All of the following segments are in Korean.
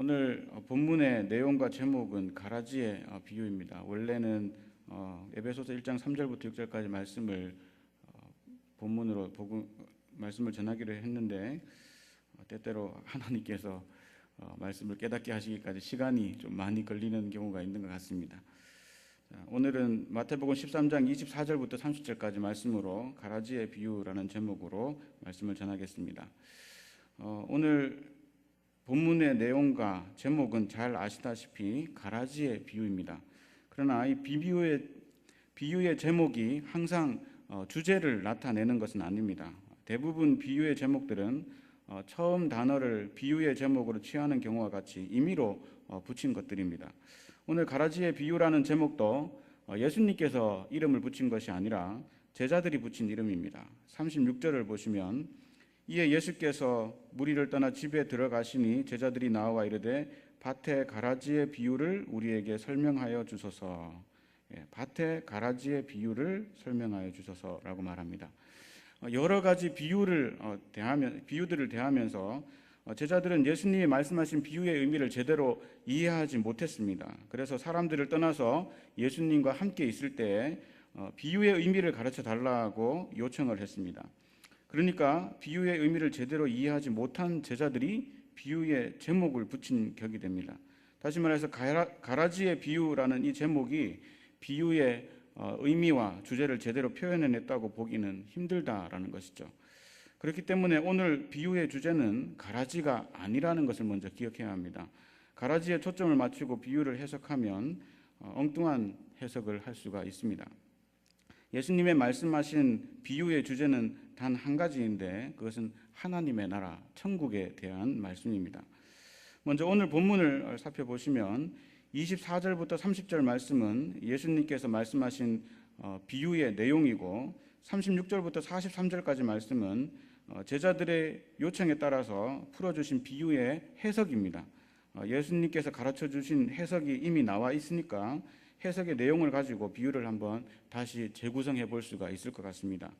오늘 본문의 내용과 제목은 가라지의 비유입니다. 원래는 에베소서 1장 3절부터 6절까지 말씀을 본문으로 말씀을 전하기로 했는데 때때로 하나님께서 말씀을 깨닫게 하시기까지 시간이 좀 많이 걸리는 경우가 있는 것 같습니다. 오늘은 마태복음 13장 24절부터 30절까지 말씀으로 가라지의 비유라는 제목으로 말씀을 전하겠습니다. 오늘 본문의 내용과 제목은 잘 아시다시피 가라지의 비유입니다. 그러나 이 비유의 제목이 항상 주제를 나타내는 것은 아닙니다. 대부분 비유의 제목들은 처음 단어를 비유의 제목으로 취하는 경우와 같이 임의로 붙인 것들입니다. 오늘 가라지의 비유라는 제목도 예수님께서 이름을 붙인 것이 아니라 제자들이 붙인 이름입니다. 36절을 보시면 이에 예수께서 무리를 떠나 집에 들어가시니 제자들이 나와 이르되 밭의 가라지의 비유를 우리에게 설명하여 주소서. 밭의 가라지의 비유를 설명하여 주소서라고 말합니다. 여러 가지 비유들을 대하면서 제자들은 예수님이 말씀하신 비유의 의미를 제대로 이해하지 못했습니다. 그래서 사람들을 떠나서 예수님과 함께 있을 때 비유의 의미를 가르쳐 달라고 요청을 했습니다. 그러니까 비유의 의미를 제대로 이해하지 못한 제자들이 비유의 제목을 붙인 격이 됩니다. 다시 말해서 가라지의 비유라는 이 제목이 비유의 의미와 주제를 제대로 표현해냈다고 보기는 힘들다라는 것이죠. 그렇기 때문에 오늘 비유의 주제는 가라지가 아니라는 것을 먼저 기억해야 합니다. 가라지에 초점을 맞추고 비유를 해석하면 엉뚱한 해석을 할 수가 있습니다. 예수님의 말씀하신 비유의 주제는 단 한 가지인데 그것은 하나님의 나라, 천국에 대한 말씀입니다. 먼저 오늘 본문을 살펴보시면 24절부터 30절 말씀은 예수님께서 말씀하신 비유의 내용이고 36절부터 43절까지 말씀은 제자들의 요청에 따라서 풀어주신 비유의 해석입니다. 예수님께서 가르쳐주신 해석이 이미 나와 있으니까 해석의 내용을 가지고 비유를 한번 다시 재구성해 볼 수가 있을 것 같습니다.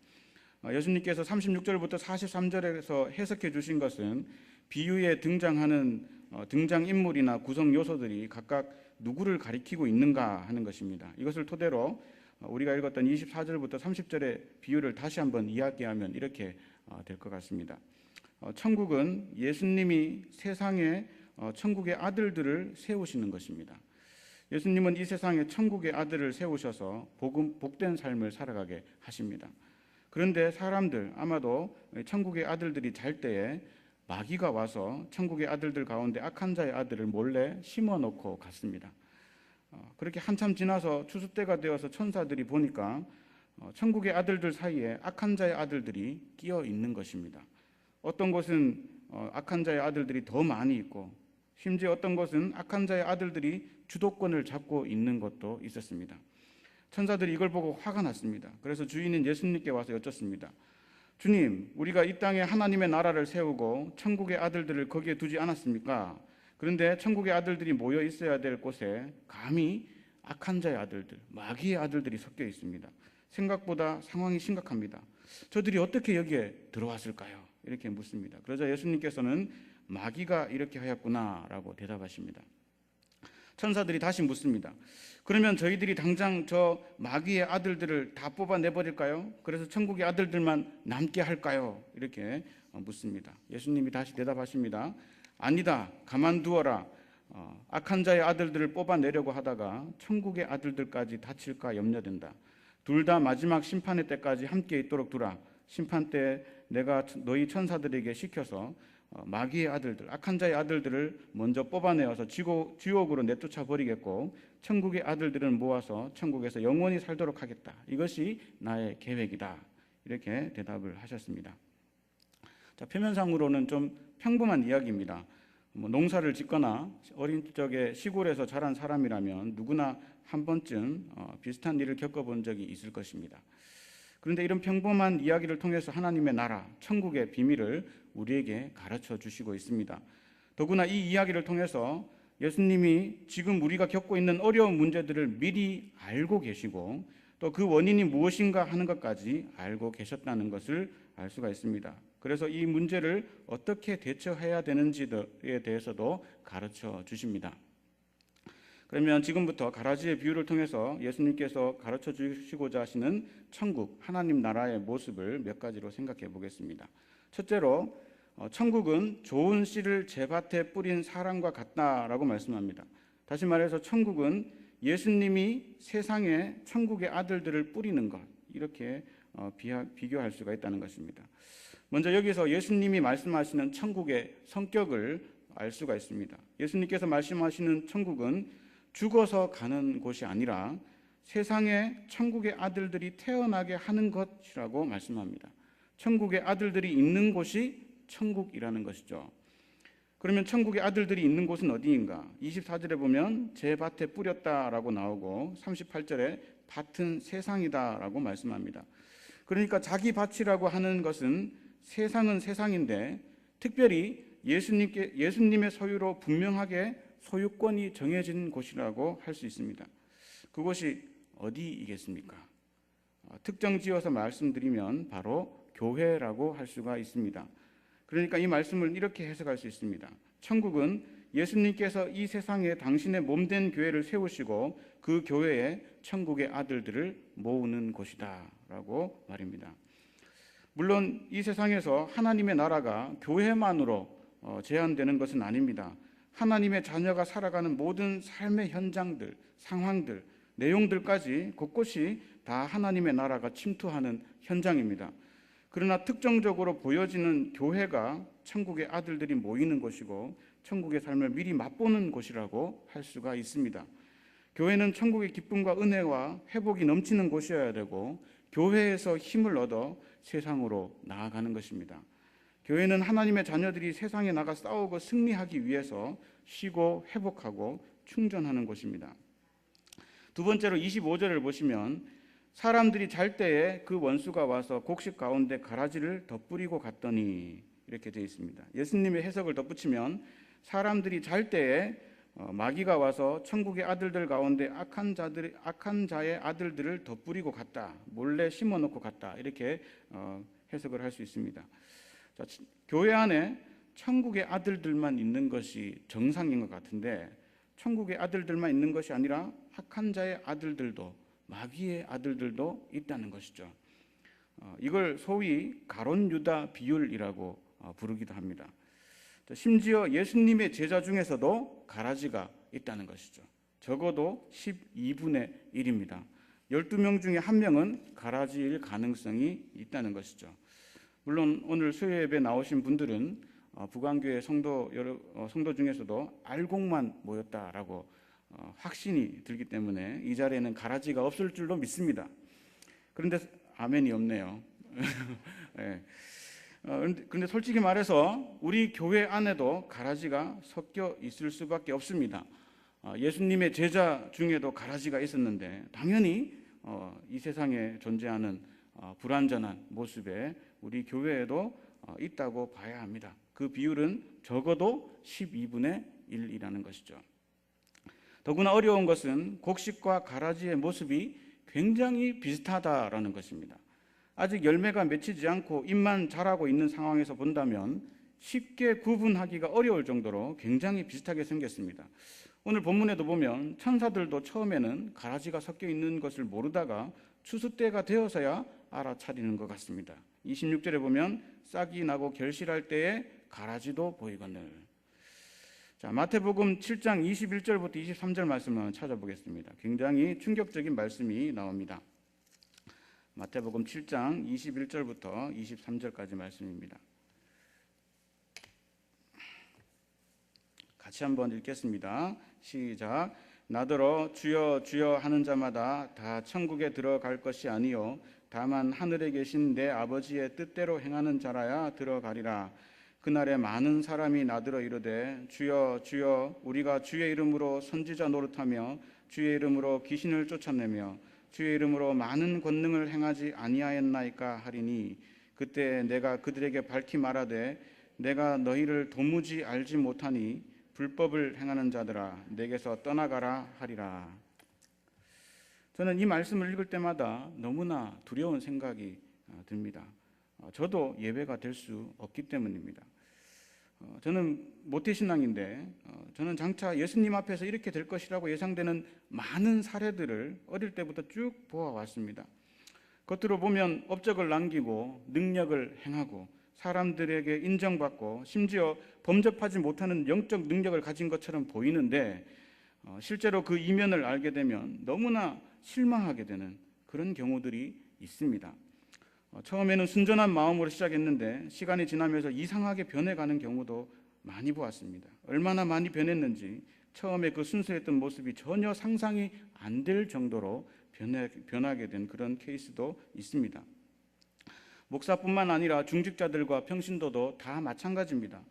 예수님께서 36절부터 43절에서 해석해 주신 것은 비유에 등장하는 등장인물이나 구성 요소들이 각각 누구를 가리키고 있는가 하는 것입니다. 이것을 토대로 우리가 읽었던 24절부터 30절의 비유를 다시 한번 이야기하면 이렇게 될 것 같습니다. 천국은 예수님이 세상에 천국의 아들들을 세우시는 것입니다. 예수님은 이 세상에 천국의 아들을 세우셔서 복된 삶을 살아가게 하십니다. 그런데 사람들, 아마도 천국의 아들들이 잘 때에 마귀가 와서 천국의 아들들 가운데 악한 자의 아들을 몰래 심어놓고 갔습니다. 그렇게 한참 지나서 추수 때가 되어서 천사들이 보니까 천국의 아들들 사이에 악한 자의 아들들이 끼어 있는 것입니다. 어떤 곳은 악한 자의 아들들이 더 많이 있고 심지어 어떤 곳은 악한 자의 아들들이 주도권을 잡고 있는 것도 있었습니다. 천사들이 이걸 보고 화가 났습니다. 그래서 주인인 예수님께 와서 여쭙습니다. 주님, 우리가 이 땅에 하나님의 나라를 세우고 천국의 아들들을 거기에 두지 않았습니까? 그런데 천국의 아들들이 모여 있어야 될 곳에 감히 악한 자의 아들들, 마귀의 아들들이 섞여 있습니다. 생각보다 상황이 심각합니다. 저들이 어떻게 여기에 들어왔을까요? 이렇게 묻습니다. 그러자 예수님께서는 마귀가 이렇게 하였구나라고 대답하십니다. 천사들이 다시 묻습니다. 그러면 저희들이 당장 저 마귀의 아들들을 다 뽑아내버릴까요? 그래서 천국의 아들들만 남게 할까요? 이렇게 묻습니다. 예수님이 다시 대답하십니다. 아니다, 가만두어라. 악한 자의 아들들을 뽑아내려고 하다가 천국의 아들들까지 다칠까 염려된다. 둘 다 마지막 심판의 때까지 함께 있도록 두라. 심판 때 내가 너희 천사들에게 시켜서 마귀의 아들들, 악한 자의 아들들을 먼저 뽑아내어서 지옥으로 내쫓아 버리겠고 천국의 아들들은 모아서 천국에서 영원히 살도록 하겠다. 이것이 나의 계획이다. 이렇게 대답을 하셨습니다. 자, 표면상으로는 좀 평범한 이야기입니다. 농사를 짓거나 어린 적에 시골에서 자란 사람이라면 누구나 한 번쯤 비슷한 일을 겪어본 적이 있을 것입니다. 그런데 이런 평범한 이야기를 통해서 하나님의 나라, 천국의 비밀을 우리에게 가르쳐 주시고 있습니다. 더구나 이 이야기를 통해서 예수님이 지금 우리가 겪고 있는 어려운 문제들을 미리 알고 계시고 또 그 원인이 무엇인가 하는 것까지 알고 계셨다는 것을 알 수가 있습니다. 그래서 이 문제를 어떻게 대처해야 되는지에 대해서도 가르쳐 주십니다. 그러면 지금부터 가라지의 비유를 통해서 예수님께서 가르쳐 주시고자 하시는 천국, 하나님 나라의 모습을 몇 가지로 생각해 보겠습니다. 첫째로 천국은 좋은 씨를 제 밭에 뿌린 사람과 같다라고 말씀합니다. 다시 말해서 천국은 예수님이 세상에 천국의 아들들을 뿌리는 것, 이렇게 비교할 수가 있다는 것입니다. 먼저 여기서 예수님이 말씀하시는 천국의 성격을 알 수가 있습니다. 예수님께서 말씀하시는 천국은 죽어서 가는 곳이 아니라 세상에 천국의 아들들이 태어나게 하는 것이라고 말씀합니다. 천국의 아들들이 있는 곳이 천국이라는 것이죠. 그러면 천국의 아들들이 있는 곳은 어디인가? 24절에 보면 제 밭에 뿌렸다라고 나오고 38절에 밭은 세상이다라고 말씀합니다. 그러니까 자기 밭이라고 하는 것은 세상은 세상인데 특별히 예수님의 소유로 분명하게 소유권이 정해진 곳이라고 할 수 있습니다. 그곳이 어디이겠습니까? 특정 지어서 말씀드리면 바로 교회라고 할 수가 있습니다. 그러니까 이 말씀을 이렇게 해석할 수 있습니다. 천국은 예수님께서 이 세상에 당신의 몸된 교회를 세우시고 그 교회에 천국의 아들들을 모으는 곳이다 라고 말입니다. 물론 이 세상에서 하나님의 나라가 교회만으로 제한되는 것은 아닙니다. 하나님의 자녀가 살아가는 모든 삶의 현장들, 상황들, 내용들까지 곳곳이 다 하나님의 나라가 침투하는 현장입니다. 그러나 특정적으로 보여지는 교회가 천국의 아들들이 모이는 곳이고 천국의 삶을 미리 맛보는 곳이라고 할 수가 있습니다. 교회는 천국의 기쁨과 은혜와 회복이 넘치는 곳이어야 되고 교회에서 힘을 얻어 세상으로 나아가는 것입니다. 교회는 하나님의 자녀들이 세상에 나가 싸우고 승리하기 위해서 쉬고 회복하고 충전하는 곳입니다. 두 번째로 25절을 보시면 사람들이 잘 때에 그 원수가 와서 곡식 가운데 가라지를 덧뿌리고 갔더니 이렇게 되어 있습니다. 예수님의 해석을 덧붙이면 사람들이 잘 때에 마귀가 와서 천국의 아들들 가운데 악한 자의 아들들을 덧뿌리고 갔다, 몰래 심어놓고 갔다, 이렇게 해석을 할 수 있습니다. 자, 교회 안에 천국의 아들들만 있는 것이 정상인 것 같은데 천국의 아들들만 있는 것이 아니라 악한 자의 아들들도 마귀의 아들들도 있다는 것이죠. 이걸 소위 가론 유다 비율이라고 부르기도 합니다. 심지어 예수님의 제자 중에서도 가라지가 있다는 것이죠. 적어도 12분의 1입니다. 12명 중에 1명은 가라지일 가능성이 있다는 것이죠. 물론 오늘 수요 예배 나오신 분들은 북안교회 성도 중에서도 알곡만 모였다라고 확신이 들기 때문에 이 자리에는 가라지가 없을 줄로 믿습니다. 그런데 아멘이 없네요. 네. 그런데 솔직히 말해서 우리 교회 안에도 가라지가 섞여 있을 수밖에 없습니다. 예수님의 제자 중에도 가라지가 있었는데 당연히 이 세상에 존재하는 불완전한 모습에 우리 교회에도 있다고 봐야 합니다. 그 비율은 적어도 12분의 1이라는 것이죠. 더구나 어려운 것은 곡식과 가라지의 모습이 굉장히 비슷하다라는 것입니다. 아직 열매가 맺히지 않고 잎만 자라고 있는 상황에서 본다면 쉽게 구분하기가 어려울 정도로 굉장히 비슷하게 생겼습니다. 오늘 본문에도 보면 천사들도 처음에는 가라지가 섞여 있는 것을 모르다가 추수 때가 되어서야 알아차리는 것 같습니다. 26절에 보면 싹이 나고 결실할 때에 가라지도 보이거늘. 자, 마태복음 7장 21절부터 23절 말씀을 찾아보겠습니다. 굉장히 충격적인 말씀이 나옵니다. 마태복음 7장 21절부터 23절까지 말씀입니다. 같이 한번 읽겠습니다. 시작. 나더러 주여 주여 하는 자마다 다 천국에 들어갈 것이 아니요 다만 하늘에 계신 내 아버지의 뜻대로 행하는 자라야 들어가리라. 그날에 많은 사람이 나더러 이르되 주여 주여 우리가 주의 이름으로 선지자 노릇하며 주의 이름으로 귀신을 쫓아내며 주의 이름으로 많은 권능을 행하지 아니하였나이까 하리니 그때 내가 그들에게 밝히 말하되 내가 너희를 도무지 알지 못하니 불법을 행하는 자들아 내게서 떠나가라 하리라. 저는 이 말씀을 읽을 때마다 너무나 두려운 생각이 듭니다. 저도 예배가 될 수 없기 때문입니다. 저는 모태신앙인데 저는 장차 예수님 앞에서 이렇게 될 것이라고 예상되는 많은 사례들을 어릴 때부터 쭉 보아왔습니다. 겉으로 보면 업적을 남기고 능력을 행하고 사람들에게 인정받고 심지어 범접하지 못하는 영적 능력을 가진 것처럼 보이는데 실제로 그 이면을 알게 되면 너무나 실망하게 되는 그런 경우들이 있습니다. 처음에는 순전한 마음으로 시작했는데 시간이 지나면서 이상하게 변해가는 경우도 많이 보았습니다. 얼마나 많이 변했는지 처음에 그 순수했던 모습이 전혀 상상이 안 될 정도로 변하게 된 그런 케이스도 있습니다. 목사뿐만 아니라 중직자들과 평신도도 다 마찬가지입니다.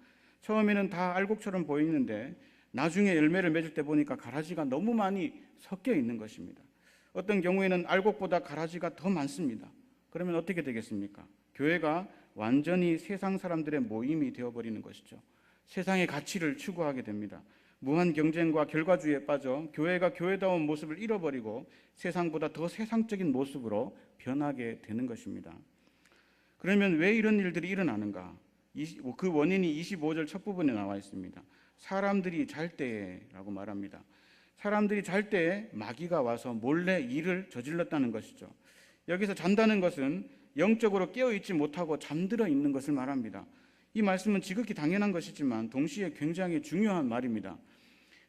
처음에는 다 알곡처럼 보이는데 나중에 열매를 맺을 때 보니까 가라지가 너무 많이 섞여 있는 것입니다. 어떤 경우에는 알곡보다 가라지가 더 많습니다. 그러면 어떻게 되겠습니까? 교회가 완전히 세상 사람들의 모임이 되어버리는 것이죠. 세상의 가치를 추구하게 됩니다. 무한 경쟁과 결과주의에 빠져 교회가 교회다운 모습을 잃어버리고 세상보다 더 세상적인 모습으로 변하게 되는 것입니다. 그러면 왜 이런 일들이 일어나는가? 그 원인이 25절 첫 부분에 나와 있습니다. 사람들이 잘 때라고 말합니다. 사람들이 잘 때에 마귀가 와서 몰래 일을 저질렀다는 것이죠. 여기서 잔다는 것은 영적으로 깨어있지 못하고 잠들어 있는 것을 말합니다. 이 말씀은 지극히 당연한 것이지만 동시에 굉장히 중요한 말입니다.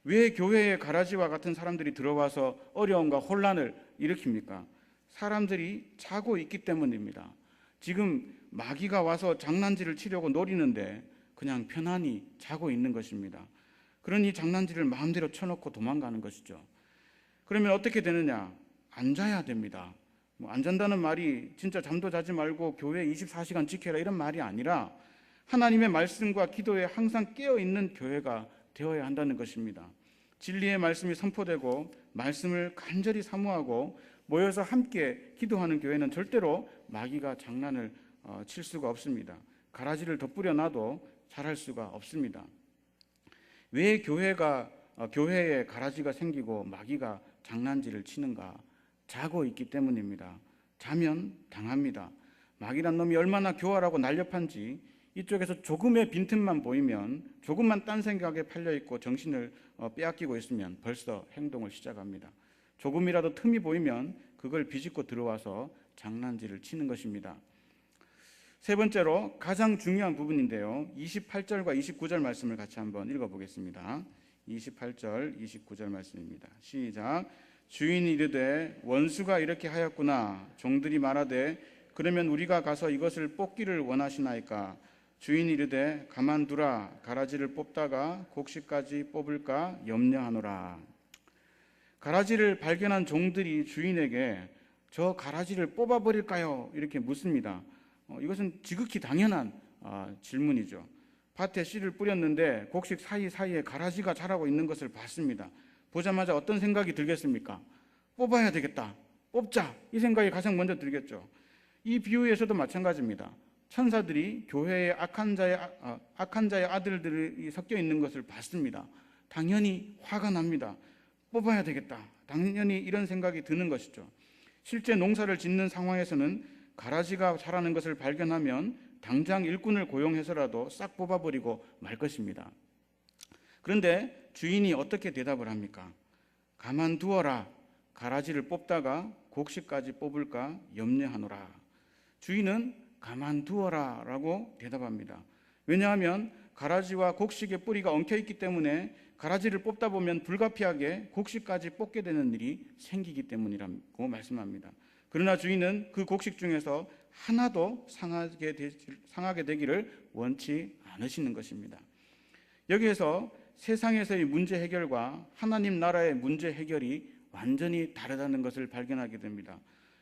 왜 교회에 가라지와 같은 사람들이 들어와서 어려움과 혼란을 일으킵니까? 사람들이 자고 있기 때문입니다. 지금 마귀가 와서 장난질을 치려고 노리는데 그냥 편안히 자고 있는 것입니다. 그러니 장난질을 마음대로 쳐놓고 도망가는 것이죠. 그러면 어떻게 되느냐? 안 자야 됩니다. 안 잔다는 말이 진짜 잠도 자지 말고 교회 24시간 지켜라 이런 말이 아니라 하나님의 말씀과 기도에 항상 깨어있는 교회가 되어야 한다는 것입니다. 진리의 말씀이 선포되고 말씀을 간절히 사모하고 모여서 함께 기도하는 교회는 절대로 마귀가 장난을 칠 수가 없습니다. 가라지를 덧뿌려 놔도 잘할 수가 없습니다. 왜 교회에 가라지가 생기고 마귀가 장난질을 치는가? 자고 있기 때문입니다. 자면 당합니다. 마귀란 놈이 얼마나 교활하고 날렵한지 이쪽에서 조금의 빈틈만 보이면 조금만 딴 생각에 팔려있고 정신을 빼앗기고 있으면 벌써 행동을 시작합니다. 조금이라도 틈이 보이면 그걸 비집고 들어와서 장난질을 치는 것입니다. 세 번째로 가장 중요한 부분인데요. 28절과 29절 말씀을 같이 한번 읽어보겠습니다. 28절, 29절 말씀입니다. 시작. 주인이 이르되 원수가 이렇게 하였구나. 종들이 말하되 그러면 우리가 가서 이것을 뽑기를 원하시나이까. 주인이 이르되 가만두라. 가라지를 뽑다가 곡식까지 뽑을까 염려하노라. 가라지를 발견한 종들이 주인에게 저 가라지를 뽑아버릴까요? 이렇게 묻습니다. 이것은 지극히 당연한 질문이죠. 밭에 씨를 뿌렸는데 곡식 사이사이에 가라지가 자라고 있는 것을 봤습니다. 보자마자 어떤 생각이 들겠습니까? 뽑아야 되겠다. 뽑자. 이 생각이 가장 먼저 들겠죠. 이 비유에서도 마찬가지입니다. 천사들이 교회에 악한 자의 아들들이 섞여 있는 것을 봤습니다. 당연히 화가 납니다. 뽑아야 되겠다. 당연히 이런 생각이 드는 것이죠. 실제 농사를 짓는 상황에서는 가라지가 자라는 것을 발견하면 당장 일꾼을 고용해서라도 싹 뽑아버리고 말 것입니다. 그런데 주인이 어떻게 대답을 합니까? 가만두어라. 가라지를 뽑다가 곡식까지 뽑을까 염려하노라. 주인은 가만두어라 라고 대답합니다. 왜냐하면 가라지와 곡식의 뿌리가 엉켜있기 때문에 가라지를 뽑다 보면 불가피하게 곡식까지 뽑게 되는 일이 생기기 때문이라고 말씀합니다. 그러나 주인은 그 곡식 중에서 하나도 상하게 되기를 원치 않으시는 것입니다. 여기에서 세상에서의 문제 해결과 하나님 나라의 문제 해결이 완전히 다르다는 것을 발견하게 됩니다.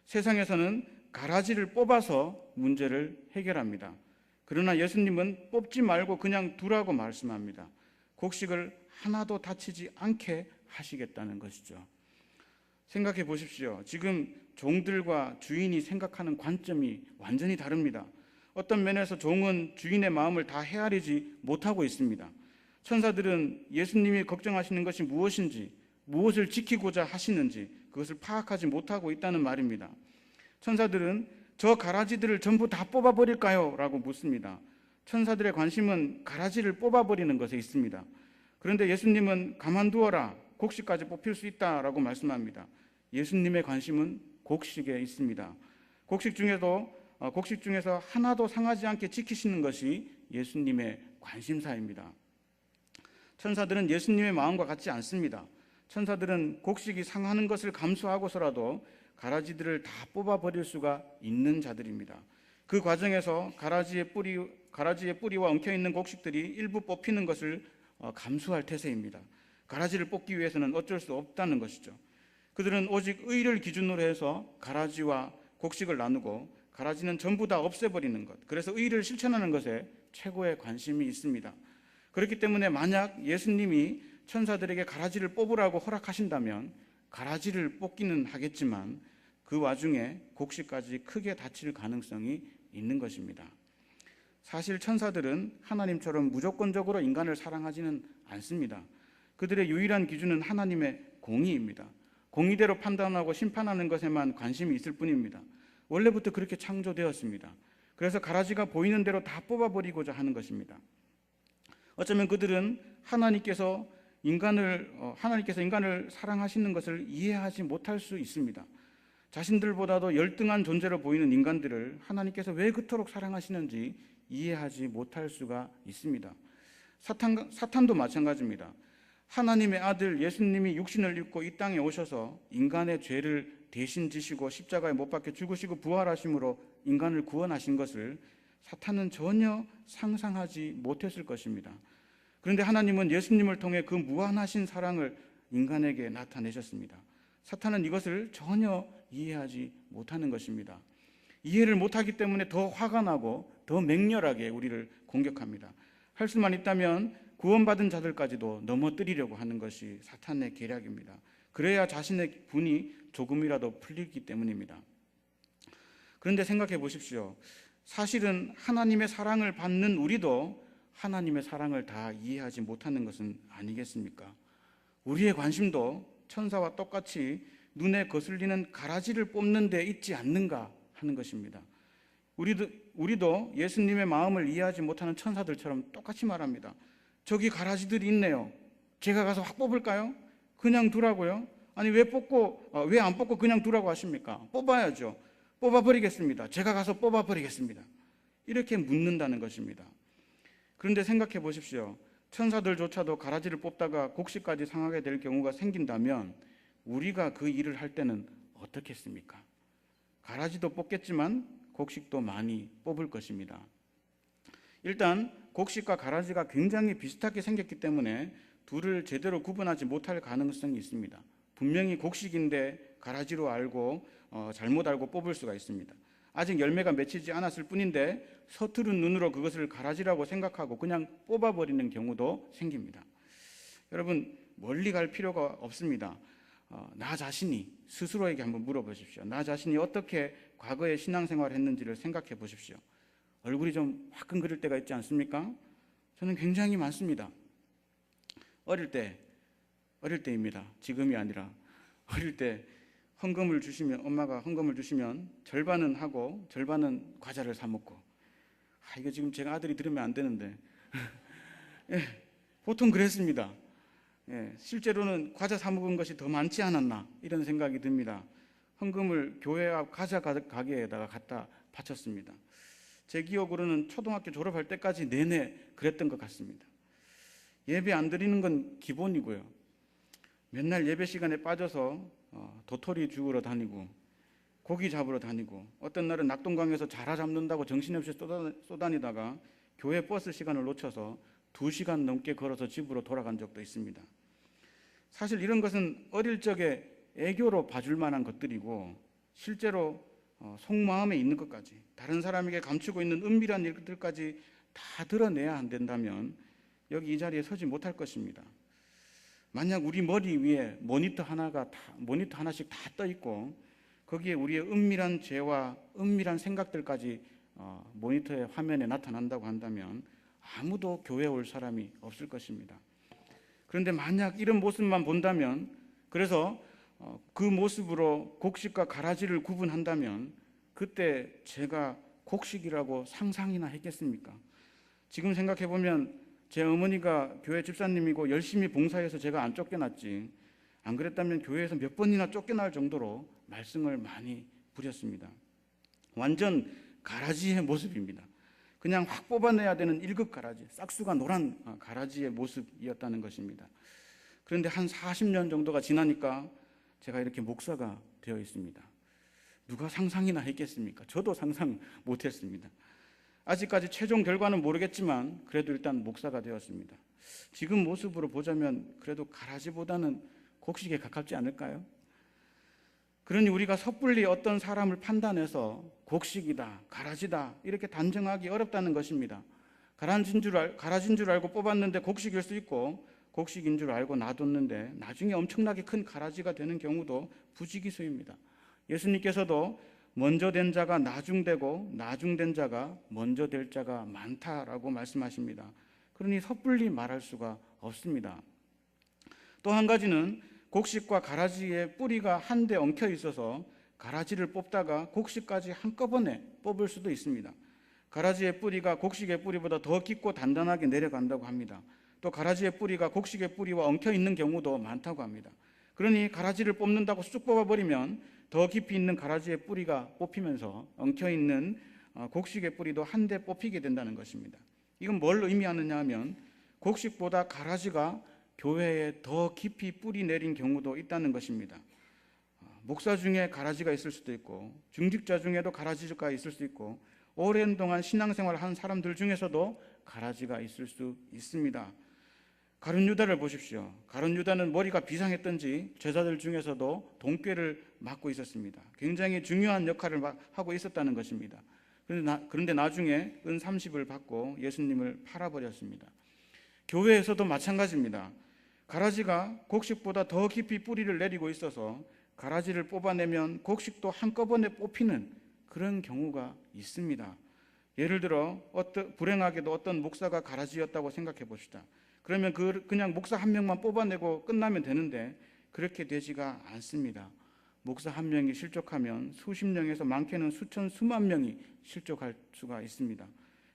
세상에서는 가라지를 뽑아서 문제를 해결합니다. 그러나 예수님은 뽑지 말고 그냥 두라고 말씀합니다. 곡식을 하나도 다치지 않게 하시겠다는 것이죠. 생각해 보십시오. 지금 종들과 주인이 생각하는 관점이 완전히 다릅니다. 어떤 면에서 종은 주인의 마음을 다 헤아리지 못하고 있습니다. 천사들은 예수님이 걱정하시는 것이 무엇인지, 무엇을 지키고자 하시는지 그것을 파악하지 못하고 있다는 말입니다. 천사들은 저 가라지들을 전부 다 뽑아버릴까요? 라고 묻습니다. 천사들의 관심은 가라지를 뽑아버리는 것에 있습니다. 그런데 예수님은 가만두어라, 곡식까지 뽑힐 수 있다라고 말씀합니다. 예수님의 관심은 곡식에 있습니다. 곡식 중에서 하나도 상하지 않게 지키시는 것이 예수님의 관심사입니다. 천사들은 예수님의 마음과 같지 않습니다. 천사들은 곡식이 상하는 것을 감수하고서라도 가라지들을 다 뽑아버릴 수가 있는 자들입니다. 그 과정에서 가라지의 뿌리와 엉켜있는 곡식들이 일부 뽑히는 것을 감수할 태세입니다. 가라지를 뽑기 위해서는 어쩔 수 없다는 것이죠. 그들은 오직 의를 기준으로 해서 가라지와 곡식을 나누고 가라지는 전부 다 없애버리는 것, 그래서 의를 실천하는 것에 최고의 관심이 있습니다. 그렇기 때문에 만약 예수님이 천사들에게 가라지를 뽑으라고 허락하신다면 가라지를 뽑기는 하겠지만 그 와중에 곡식까지 크게 다칠 가능성이 있는 것입니다. 사실 천사들은 하나님처럼 무조건적으로 인간을 사랑하지는 않습니다. 그들의 유일한 기준은 하나님의 공의입니다. 공의대로 판단하고 심판하는 것에만 관심이 있을 뿐입니다. 원래부터 그렇게 창조되었습니다. 그래서 가라지가 보이는 대로 다 뽑아버리고자 하는 것입니다. 어쩌면 그들은 하나님께서 인간을 사랑하시는 것을 이해하지 못할 수 있습니다. 자신들보다도 열등한 존재로 보이는 인간들을 하나님께서 왜 그토록 사랑하시는지 이해하지 못할 수가 있습니다. 사탄도 마찬가지입니다. 하나님의 아들 예수님이 육신을 입고 이 땅에 오셔서 인간의 죄를 대신 지시고 십자가에 못 박혀 죽으시고 부활하심으로 인간을 구원하신 것을 사탄은 전혀 상상하지 못했을 것입니다. 그런데 하나님은 예수님을 통해 그 무한하신 사랑을 인간에게 나타내셨습니다. 사탄은 이것을 전혀 이해하지 못하는 것입니다. 이해를 못하기 때문에 더 화가 나고 더 맹렬하게 우리를 공격합니다. 할 수만 있다면 구원받은 자들까지도 넘어뜨리려고 하는 것이 사탄의 계략입니다. 그래야 자신의 분이 조금이라도 풀리기 때문입니다. 그런데 생각해 보십시오. 사실은 하나님의 사랑을 받는 우리도 하나님의 사랑을 다 이해하지 못하는 것은 아니겠습니까? 우리의 관심도 천사와 똑같이 눈에 거슬리는 가라지를 뽑는 데 있지 않는가 하는 것입니다. 우리도 예수님의 마음을 이해하지 못하는 천사들처럼 똑같이 말합니다. 저기 가라지들이 있네요. 제가 가서 확 뽑을까요? 그냥 두라고요? 아니 왜 안 뽑고 그냥 두라고 하십니까? 뽑아야죠. 뽑아버리겠습니다. 제가 가서 뽑아버리겠습니다. 이렇게 묻는다는 것입니다. 그런데 생각해 보십시오. 천사들조차도 가라지를 뽑다가 곡식까지 상하게 될 경우가 생긴다면 우리가 그 일을 할 때는 어떻겠습니까? 가라지도 뽑겠지만 곡식도 많이 뽑을 것입니다. 일단 곡식과 가라지가 굉장히 비슷하게 생겼기 때문에 둘을 제대로 구분하지 못할 가능성이 있습니다. 분명히 곡식인데 가라지로 알고 잘못 알고 뽑을 수가 있습니다. 아직 열매가 맺히지 않았을 뿐인데 서투른 눈으로 그것을 가라지라고 생각하고 그냥 뽑아버리는 경우도 생깁니다. 여러분 멀리 갈 필요가 없습니다. 나 자신이 스스로에게 한번 물어보십시오. 나 자신이 어떻게 과거에 신앙생활을 했는지를 생각해 보십시오. 얼굴이 좀 화끈거릴 때가 있지 않습니까? 저는 굉장히 많습니다. 어릴 때입니다. 지금이 아니라 어릴 때 엄마가 헌금을 주시면 절반은 하고 절반은 과자를 사 먹고, 이거 지금 제가 아들이 들으면 안 되는데 예, 보통 그랬습니다. 실제로는 과자 사 먹은 것이 더 많지 않았나 이런 생각이 듭니다. 헌금을 교회 앞 과자 가게에다가 갖다 바쳤습니다. 제 기억으로는 초등학교 졸업할 때까지 내내 그랬던 것 같습니다. 예배 안 드리는 건 기본이고요. 맨날 예배 시간에 빠져서 도토리 주우러 다니고 고기 잡으러 다니고 어떤 날은 낙동강에서 자라 잡는다고 정신없이 쏘다니다가 교회 버스 시간을 놓쳐서 2시간 넘게 걸어서 집으로 돌아간 적도 있습니다. 사실 이런 것은 어릴 적에 애교로 봐줄 만한 것들이고 실제로 속마음에 있는 것까지 다른 사람에게 감추고 있는 은밀한 일들까지 다 드러내야 안 된다면 여기 이 자리에 서지 못할 것입니다. 만약 우리 머리 위에 모니터 하나씩 다 떠 있고 거기에 우리의 은밀한 죄와 은밀한 생각들까지 모니터의 화면에 나타난다고 한다면 아무도 교회에 올 사람이 없을 것입니다. 그런데 만약 이런 모습만 본다면, 그래서 그 모습으로 곡식과 가라지를 구분한다면 그때 제가 곡식이라고 상상이나 했겠습니까? 지금 생각해보면 제 어머니가 교회 집사님이고 열심히 봉사해서 제가 안 쫓겨났지, 안 그랬다면 교회에서 몇 번이나 쫓겨날 정도로 말썽을 많이 부렸습니다. 완전 가라지의 모습입니다. 그냥 확 뽑아내야 되는 1급 가라지, 싹수가 노란 가라지의 모습이었다는 것입니다. 그런데 한 40년 정도가 지나니까 제가 이렇게 목사가 되어 있습니다. 누가 상상이나 했겠습니까? 저도 상상 못했습니다. 아직까지 최종 결과는 모르겠지만 그래도 일단 목사가 되었습니다. 지금 모습으로 보자면 그래도 가라지보다는 곡식에 가깝지 않을까요? 그러니 우리가 섣불리 어떤 사람을 판단해서 곡식이다, 가라지다 이렇게 단정하기 어렵다는 것입니다. 가라지인 줄 알고 뽑았는데 곡식일 수 있고, 곡식인 줄 알고 놔뒀는데 나중에 엄청나게 큰 가라지가 되는 경우도 부지기수입니다. 예수님께서도 먼저 된 자가 나중되고 나중된 자가 먼저 될 자가 많다라고 말씀하십니다. 그러니 섣불리 말할 수가 없습니다. 또 한 가지는 곡식과 가라지의 뿌리가 한데 엉켜 있어서 가라지를 뽑다가 곡식까지 한꺼번에 뽑을 수도 있습니다. 가라지의 뿌리가 곡식의 뿌리보다 더 깊고 단단하게 내려간다고 합니다. 또 가라지의 뿌리가 곡식의 뿌리와 엉켜 있는 경우도 많다고 합니다. 그러니 가라지를 뽑는다고 쑥 뽑아버리면 더 깊이 있는 가라지의 뿌리가 뽑히면서 엉켜 있는 곡식의 뿌리도 한데 뽑히게 된다는 것입니다. 이건 뭘 의미하느냐 하면 곡식보다 가라지가 교회에 더 깊이 뿌리 내린 경우도 있다는 것입니다. 목사 중에 가라지가 있을 수도 있고, 중직자 중에도 가라지가 있을 수 있고, 오랜 동안 신앙생활을 한 사람들 중에서도 가라지가 있을 수 있습니다. 가룟 유다를 보십시오. 가룟 유다는 머리가 비상했던지 제자들 중에서도 동꾀를 맡고 있었습니다. 굉장히 중요한 역할을 하고 있었다는 것입니다. 그런데 나중에 은 30을 받고 예수님을 팔아버렸습니다. 교회에서도 마찬가지입니다. 가라지가 곡식보다 더 깊이 뿌리를 내리고 있어서 가라지를 뽑아내면 곡식도 한꺼번에 뽑히는 그런 경우가 있습니다. 예를 들어 불행하게도 어떤 목사가 가라지였다고 생각해 봅시다. 그러면 그냥 목사 한 명만 뽑아내고 끝나면 되는데 그렇게 되지가 않습니다. 목사 한 명이 실족하면 수십 명에서 많게는 수천 수만 명이 실족할 수가 있습니다.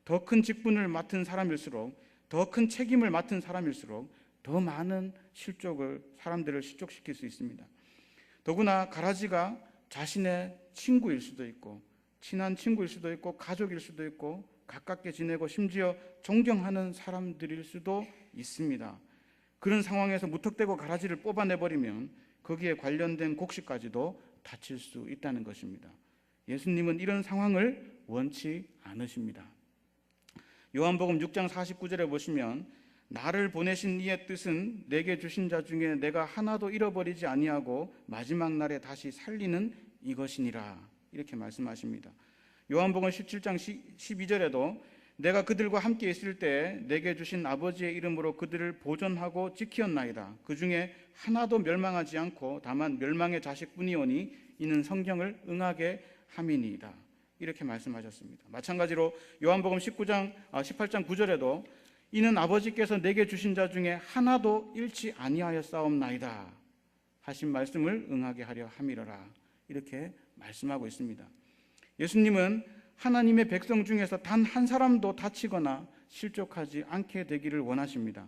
더 큰 직분을 맡은 사람일수록, 더 큰 책임을 맡은 사람일수록 더 많은 사람들을 실족시킬 수 있습니다. 더구나 가라지가 자신의 친구일 수도 있고, 친한 친구일 수도 있고, 가족일 수도 있고, 가깝게 지내고 심지어 존경하는 사람들일 수도 있습니다. 그런 상황에서 무턱대고 가라지를 뽑아내버리면 거기에 관련된 곡식까지도 다칠 수 있다는 것입니다. 예수님은 이런 상황을 원치 않으십니다. 요한복음 6장 49절에 보시면 나를 보내신 이의 뜻은 내게 주신 자 중에 내가 하나도 잃어버리지 아니하고 마지막 날에 다시 살리는 이것이니라, 이렇게 말씀하십니다. 요한복음 17장 12절에도 내가 그들과 함께 있을 때 내게 주신 아버지의 이름으로 그들을 보존하고 지키었나이다. 그 중에 하나도 멸망하지 않고 다만 멸망의 자식뿐이오니 이는 성경을 응하게 함이니이다, 이렇게 말씀하셨습니다. 마찬가지로 요한복음 18장 9절에도 이는 아버지께서 내게 주신 자 중에 하나도 잃지 아니하였사옵나이다 하신 말씀을 응하게 하려 함이로라, 이렇게 말씀하고 있습니다. 예수님은 하나님의 백성 중에서 단 한 사람도 다치거나 실족하지 않게 되기를 원하십니다.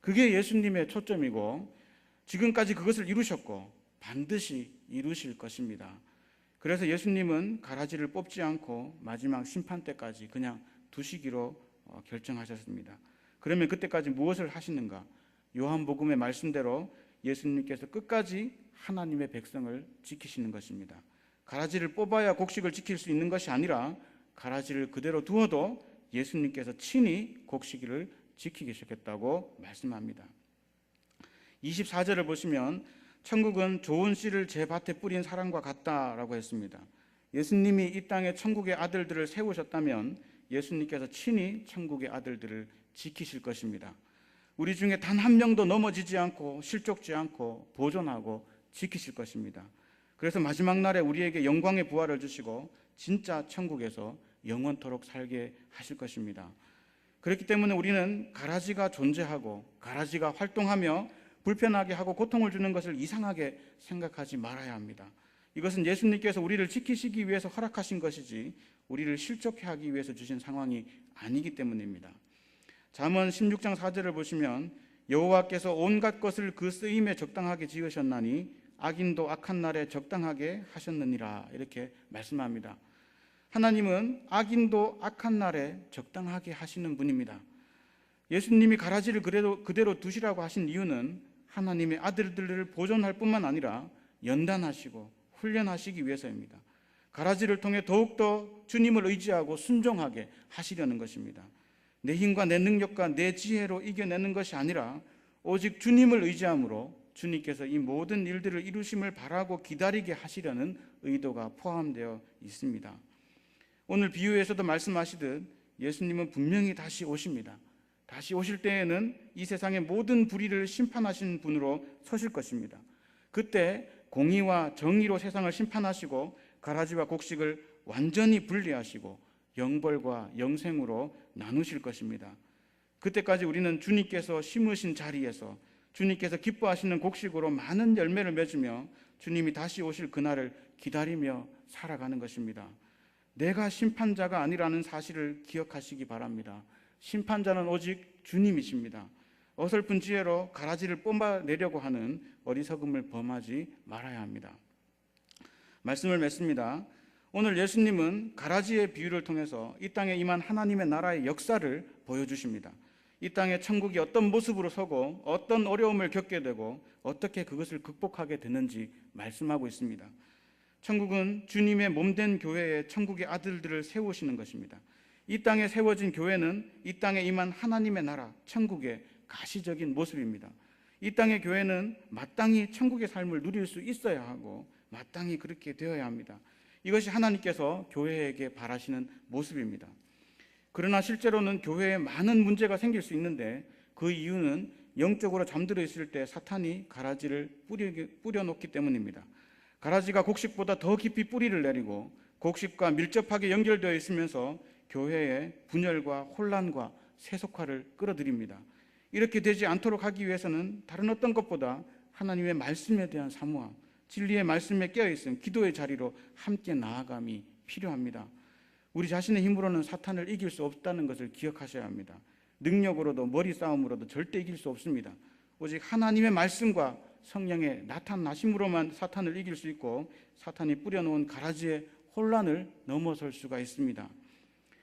그게 예수님의 초점이고 지금까지 그것을 이루셨고 반드시 이루실 것입니다. 그래서 예수님은 가라지를 뽑지 않고 마지막 심판 때까지 그냥 두시기로 결정하셨습니다. 그러면 그때까지 무엇을 하시는가? 요한복음의 말씀대로 예수님께서 끝까지 하나님의 백성을 지키시는 것입니다. 가라지를 뽑아야 곡식을 지킬 수 있는 것이 아니라 가라지를 그대로 두어도 예수님께서 친히 곡식을 지키시겠다고 말씀합니다. 24절을 보시면 천국은 좋은 씨를 제 밭에 뿌린 사람과 같다라고 했습니다. 예수님이 이 땅에 천국의 아들들을 세우셨다면 예수님께서 친히 천국의 아들들을 지키실 것입니다. 우리 중에 단 한 명도 넘어지지 않고 실족지 않고 보존하고 지키실 것입니다. 그래서 마지막 날에 우리에게 영광의 부활을 주시고 진짜 천국에서 영원토록 살게 하실 것입니다. 그렇기 때문에 우리는 가라지가 존재하고 가라지가 활동하며 불편하게 하고 고통을 주는 것을 이상하게 생각하지 말아야 합니다. 이것은 예수님께서 우리를 지키시기 위해서 허락하신 것이지 우리를 실족해 하기 위해서 주신 상황이 아니기 때문입니다. 잠언 16장 4절을 보시면 여호와께서 온갖 것을 그 쓰임에 적당하게 지으셨나니 악인도 악한 날에 적당하게 하셨느니라, 이렇게 말씀합니다. 하나님은 악인도 악한 날에 적당하게 하시는 분입니다. 예수님이 가라지를 그대로 두시라고 하신 이유는 하나님의 아들들을 보존할 뿐만 아니라 연단하시고 훈련하시기 위해서입니다. 가라지를 통해 더욱더 주님을 의지하고 순종하게 하시려는 것입니다. 내 힘과 내 능력과 내 지혜로 이겨내는 것이 아니라 오직 주님을 의지함으로 주님께서 이 모든 일들을 이루심을 바라고 기다리게 하시려는 의도가 포함되어 있습니다. 오늘 비유에서도 말씀하시듯 예수님은 분명히 다시 오십니다. 다시 오실 때에는 이 세상의 모든 불의를 심판하신 분으로 서실 것입니다. 그때 공의와 정의로 세상을 심판하시고 가라지와 곡식을 완전히 분리하시고 영벌과 영생으로 나누실 것입니다. 그때까지 우리는 주님께서 심으신 자리에서 주님께서 기뻐하시는 곡식으로 많은 열매를 맺으며 주님이 다시 오실 그날을 기다리며 살아가는 것입니다. 내가 심판자가 아니라는 사실을 기억하시기 바랍니다. 심판자는 오직 주님이십니다. 어설픈 지혜로 가라지를 뽑아내려고 하는 어리석음을 범하지 말아야 합니다. 말씀을 맺습니다. 오늘 예수님은 가라지의 비유를 통해서 이 땅에 임한 하나님의 나라의 역사를 보여주십니다. 이 땅에 천국이 어떤 모습으로 서고 어떤 어려움을 겪게 되고 어떻게 그것을 극복하게 되는지 말씀하고 있습니다. 천국은 주님의 몸된 교회에 천국의 아들들을 세우시는 것입니다. 이 땅에 세워진 교회는 이 땅에 임한 하나님의 나라, 천국의 가시적인 모습입니다. 이 땅의 교회는 마땅히 천국의 삶을 누릴 수 있어야 하고 마땅히 그렇게 되어야 합니다. 이것이 하나님께서 교회에게 바라시는 모습입니다. 그러나 실제로는 교회에 많은 문제가 생길 수 있는데 그 이유는 영적으로 잠들어 있을 때 사탄이 가라지를 뿌려놓기 때문입니다. 가라지가 곡식보다 더 깊이 뿌리를 내리고 곡식과 밀접하게 연결되어 있으면서 교회에 분열과 혼란과 세속화를 끌어들입니다. 이렇게 되지 않도록 하기 위해서는 다른 어떤 것보다 하나님의 말씀에 대한 사모함, 진리의 말씀에 깨어있음, 기도의 자리로 함께 나아감이 필요합니다. 우리 자신의 힘으로는 사탄을 이길 수 없다는 것을 기억하셔야 합니다. 능력으로도 머리 싸움으로도 절대 이길 수 없습니다. 오직 하나님의 말씀과 성령의 나타나심으로만 사탄을 이길 수 있고 사탄이 뿌려놓은 가라지의 혼란을 넘어설 수가 있습니다.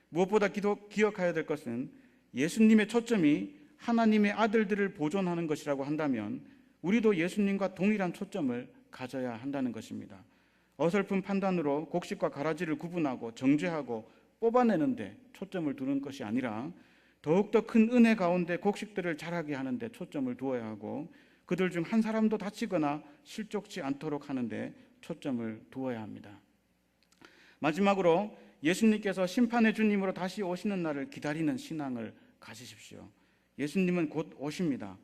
무엇보다 기억해야 될 것은 예수님의 초점이 하나님의 아들들을 보존하는 것이라고 한다면 우리도 예수님과 동일한 초점을 가져야 한다는 것입니다. 어설픈 판단으로 곡식과 가라지를 구분하고 정죄하고 뽑아내는데 초점을 두는 것이 아니라 더욱더 큰 은혜 가운데 곡식들을 자라게 하는데 초점을 두어야 하고 그들 중 한 사람도 다치거나 실족치 않도록 하는데 초점을 두어야 합니다. 마지막으로 예수님께서 심판의 주님으로 다시 오시는 날을 기다리는 신앙을 가지십시오. 예수님은 곧 오십니다.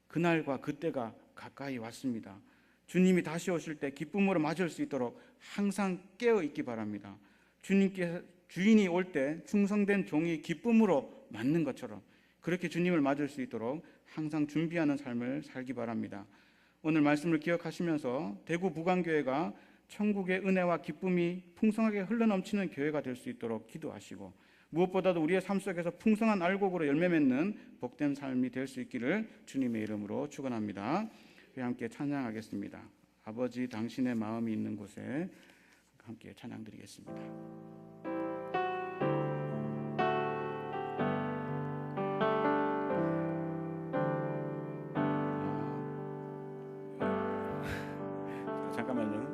그날과 그때가 가까이 왔습니다. 주님이 다시 오실 때 기쁨으로 맞을 수 있도록 항상 깨어 있기 바랍니다. 주인이 올 때 충성된 종이 기쁨으로 맞는 것처럼 그렇게 주님을 맞을 수 있도록 항상 준비하는 삶을 살기 바랍니다. 오늘 말씀을 기억하시면서 대구 부강교회가 천국의 은혜와 기쁨이 풍성하게 흘러넘치는 교회가 될 수 있도록 기도하시고 무엇보다도 우리의 삶 속에서 풍성한 알곡으로 열매 맺는 복된 삶이 될 수 있기를 주님의 이름으로 축원합니다. 함께 찬양하겠습니다. 아버지 당신의 마음이 있는 곳에 함께 찬양드리겠습니다. 잠깐만요.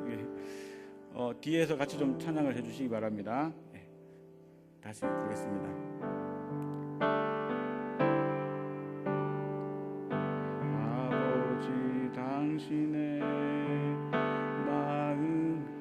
뒤에서 같이 좀 찬양을 해주시기 바랍니다. 네, 다시 부르겠습니다. 아버지 당신의 마음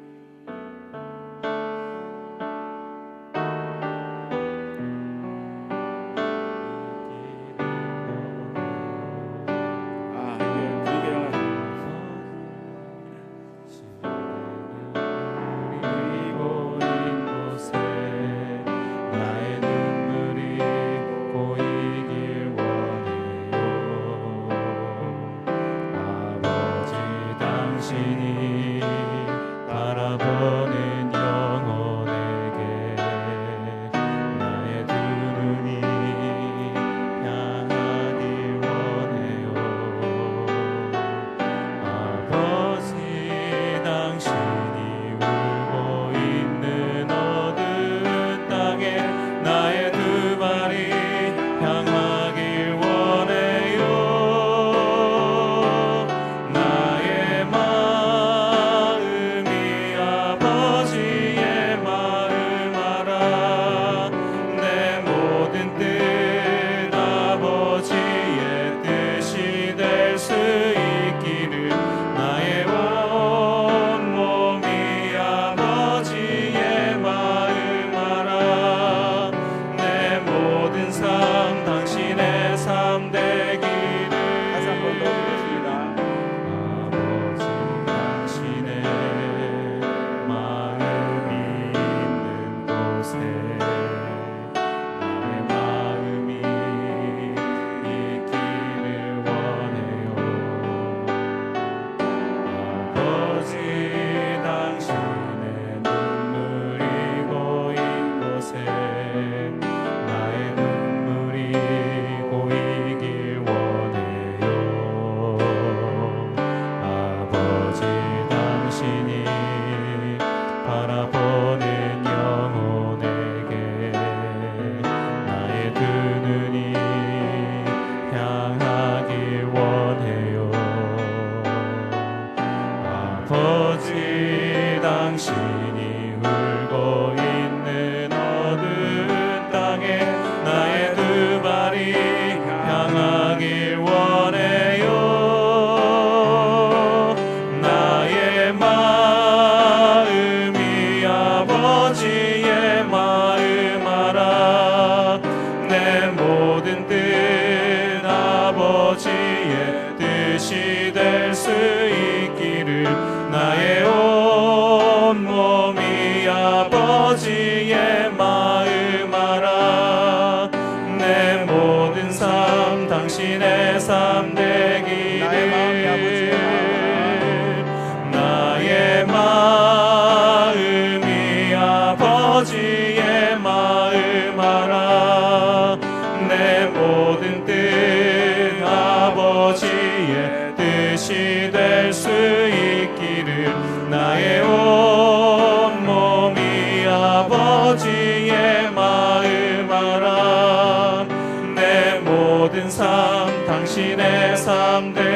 당신이 바라보는 영혼에게 나의 두 눈이 향하길 원해요. 아버지, 당신이 울고 있는 어두운 땅에 나의 두 발이 향하길 원해요. 나의 마음이 아버지의 마음 알아. 내 모든 뜻 아버지의 뜻이 될 수 있기를 나의 온몸이 아버지의 마음 알아. 내 모든 삶 당신의 삶 되기를. 다시 한번 더 드리겠습니다. 아버지, 당신의 마음이 있는 곳에 나의 마음이 있기를 원해요. 아버지, 당신의 눈물이 고인 곳에 나의 눈물이 고이길 원해요. 아버지, 당신이 바라보는 영혼에게 나의 두 눈이 향하길 원해요. 아버지, 당신이 울고 있는 어두운 땅에 나의 두 발이 향하길 원해요. 나의 마음이 아버지의 마음 알아. 내 모든 뜻 아버지의 뜻이 될 수 있기를 나의 온몸이 아버지의 마음 알아. 내 모든 삶 당신의 삶 되기를. 나의 마음이 아버지의 마음 알아. 내 모든 뜻 아버지의 뜻이 될 수 있기를 나의 온몸이 아버지의 마음 알아. 내 모든 삶 당신의 삶 되기를.